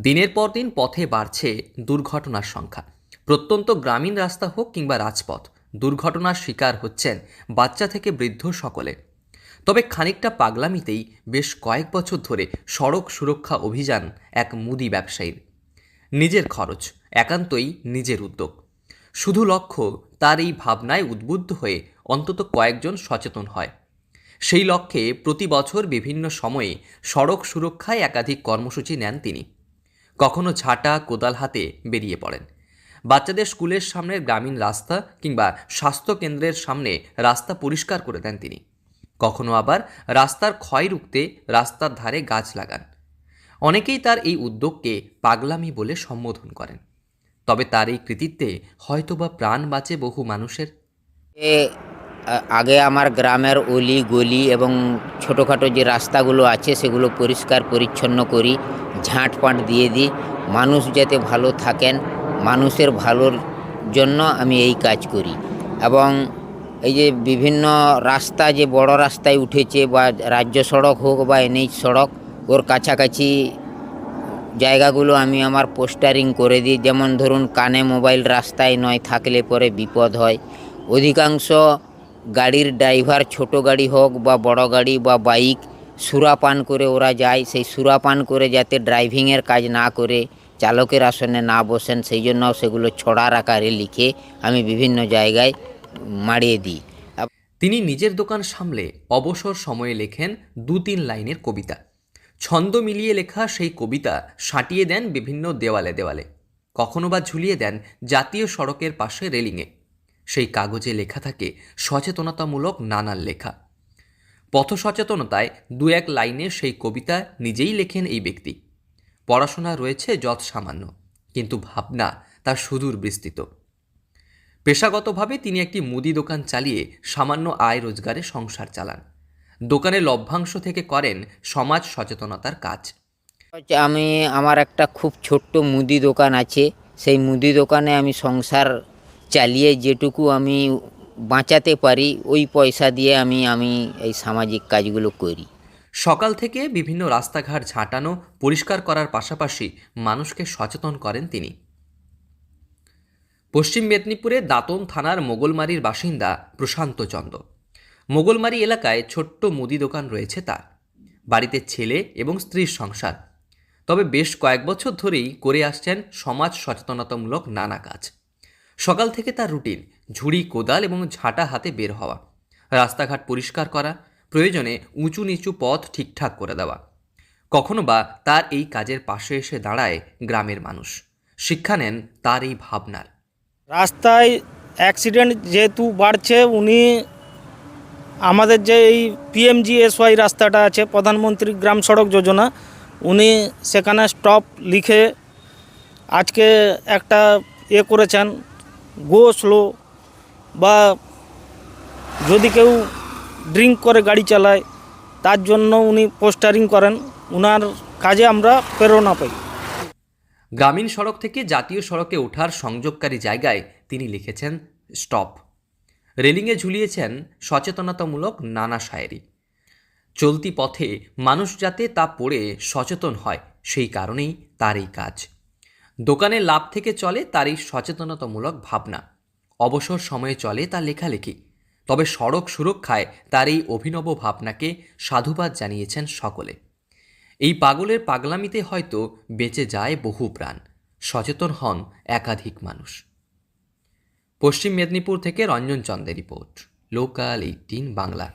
দিনের পর দিন পথে বাড়ছে দুর্ঘটনার সংখ্যা। প্রত্যন্ত গ্রামীণ রাস্তা হোক কিংবা রাজপথ, দুর্ঘটনার শিকার হচ্ছেন বাচ্চা থেকে বৃদ্ধ সকলে। তবে খানিকটা পাগলামিতেই বেশ কয়েক বছর ধরে সড়ক সুরক্ষা অভিযান এক মুদি ব্যবসায়ীর। নিজের খরচ, একান্তই নিজের উদ্যোগ। শুধু লক্ষ্য, তার এই ভাবনায় উদ্বুদ্ধ হয়ে অন্তত কয়েকজন সচেতন হয়। সেই লক্ষ্যে প্রতি বছর বিভিন্ন সময়ে সড়ক সুরক্ষায় একাধিক কর্মসূচি নেন তিনি। কখনো ঝাঁটা কোদাল হাতে বেরিয়ে পড়েন। বাচ্চাদের স্কুলের সামনের গ্রামীণ রাস্তা কিংবা স্বাস্থ্য কেন্দ্রের সামনে রাস্তা পরিষ্কার করে দেন তিনি। কখনো আবার রাস্তার ক্ষয় রুখতে রাস্তার ধারে গাছ লাগান। অনেকেই তার এই উদ্যোগকে পাগলামি বলে সম্বোধন করেন। তবে তার এই কৃতিত্বে হয়তোবা প্রাণ বাঁচে বহু মানুষের। আগে আমার গ্রামের অলি গলি এবং ছোটোখাটো যে রাস্তাগুলো আছে সেগুলো পরিষ্কার পরিচ্ছন্ন করি, ঝাঁটপাট দিয়ে দিই। মানুষ যাতে ভালো থাকেন, মানুষের ভালোর জন্য আমি এই কাজ করি। এবং এই যে বিভিন্ন রাস্তা যে বড় রাস্তায় উঠেছে, বা রাজ্য সড়ক হোক বা এনএইচ সড়ক, ওর কাছাকাছি জায়গাগুলো আমি আমার পোস্টারিং করে দিই। যেমন ধরুন, কানে মোবাইল রাস্তায় নয় থাকলে পরে বিপদ হয়। অধিকাংশ গাড়ির ড্রাইভার, ছোট গাড়ি হোক বা বড় গাড়ি বা বাইক, সুরাপান করে ওরা যায়। সেই সুরাপান করে যাতে ড্রাইভিংয়ের কাজ না করে চালকের আসনে না বসেন, সেই জন্য সেগুলো ছড়ার আকারে লিখে আমি বিভিন্ন জায়গায় মারিয়ে দিই। তিনি নিজের দোকান সামলে অবসর সময়ে লেখেন 2-3 লাইনের কবিতা। ছন্দ মিলিয়ে লেখা সেই কবিতা সাঁটিয়ে দেন বিভিন্ন দেওয়ালে দেওয়ালে। কখনো বা ঝুলিয়ে দেন জাতীয় সড়কের পাশে রেলিংয়ে। সেই কাগজে লেখা থাকে সচেতনতামূলক নানান লেখা। পথ সচেতনতায় 2-1 লাইনে সেই কবিতা নিজেই লেখেন এই ব্যক্তি। পড়াশোনা রয়েছে যৎ সামান্য, কিন্তু ভাবনা তার সুদূর বিস্তৃত। পেশাগতভাবে তিনি একটি মুদি দোকান চালিয়ে সামান্য আয় রোজগারে সংসার চালান। দোকানের লভ্যাংশ থেকে করেন সমাজ সচেতনতার কাজ। আমি আমার একটা খুব ছোট্ট মুদি দোকান আছে। সেই মুদি দোকানে আমি সংসার চালিয়ে যেটুকু আমি বাঁচাতে পারি, ওই পয়সা দিয়ে আমি এই সামাজিক কাজগুলো করি। সকাল থেকে বিভিন্ন রাস্তাঘাট ঝাঁটানো, পরিষ্কার করার পাশাপাশি মানুষকে সচেতন করেন তিনি। পশ্চিম মেদিনীপুরের দাঁতন থানার মোগলমারির বাসিন্দা প্রশান্ত চন্দ্র। মোগলমারি এলাকায় ছোট্ট মুদি দোকান রয়েছে তার। বাড়িতে ছেলে এবং স্ত্রীর সংসার। তবে বেশ কয়েক বছর ধরেই করে আসছেন সমাজ সচেতনতামূলক নানা কাজ। সকাল থেকে তার রুটিন ঝুড়ি কোদাল এবং ঝাঁটা হাতে বের হওয়া, রাস্তাঘাট পরিষ্কার করা, প্রয়োজনে উঁচু নিচু পথ ঠিকঠাক করে দেওয়া। কখনো বা তার এই কাজের পাশে এসে দাঁড়ায় গ্রামের মানুষ। শিক্ষা নেন তার এই ভাবনার। রাস্তায় অ্যাক্সিডেন্ট যেহেতু বাড়ছে, উনি আমাদের যে এই PMGSY রাস্তাটা আছে, প্রধানমন্ত্রী গ্রাম সড়ক যোজনা, উনি সেখানে স্টপ লিখে আজকে একটা করেছেন, গো স্লো, বা যদি কেউ ড্রিঙ্ক করে গাড়ি চালায় তার জন্য উনি পোস্টারিং করেন। ওনার কাজে আমরা প্রেরণা পাই। গ্রামীণ সড়ক থেকে জাতীয় সড়কে ওঠার সংযোগকারী জায়গায় তিনি লিখেছেন স্টপ। রেলিংয়ে ঝুলিয়েছেন সচেতনতামূলক নানা শায়েরি। চলতি পথে মানুষ যাতে তা পড়ে সচেতন হয়, সেই কারণেই তার এই কাজ। দোকানের লাভ থেকে চলে তার এই সচেতনতামূলক ভাবনা। অবসর সময়ে চলে তার লেখালেখি। তবে সড়ক সুরক্ষায় তার এই অভিনব ভাবনাকে সাধুবাদ জানিয়েছেন সকলে। এই পাগলের পাগলামিতে হয়তো বেঁচে যায় বহু প্রাণ, সচেতন হন একাধিক মানুষ। পশ্চিম মেদিনীপুর থেকে রঞ্জন চন্দ্রের রিপোর্ট, লোকাল 18 বাংলা।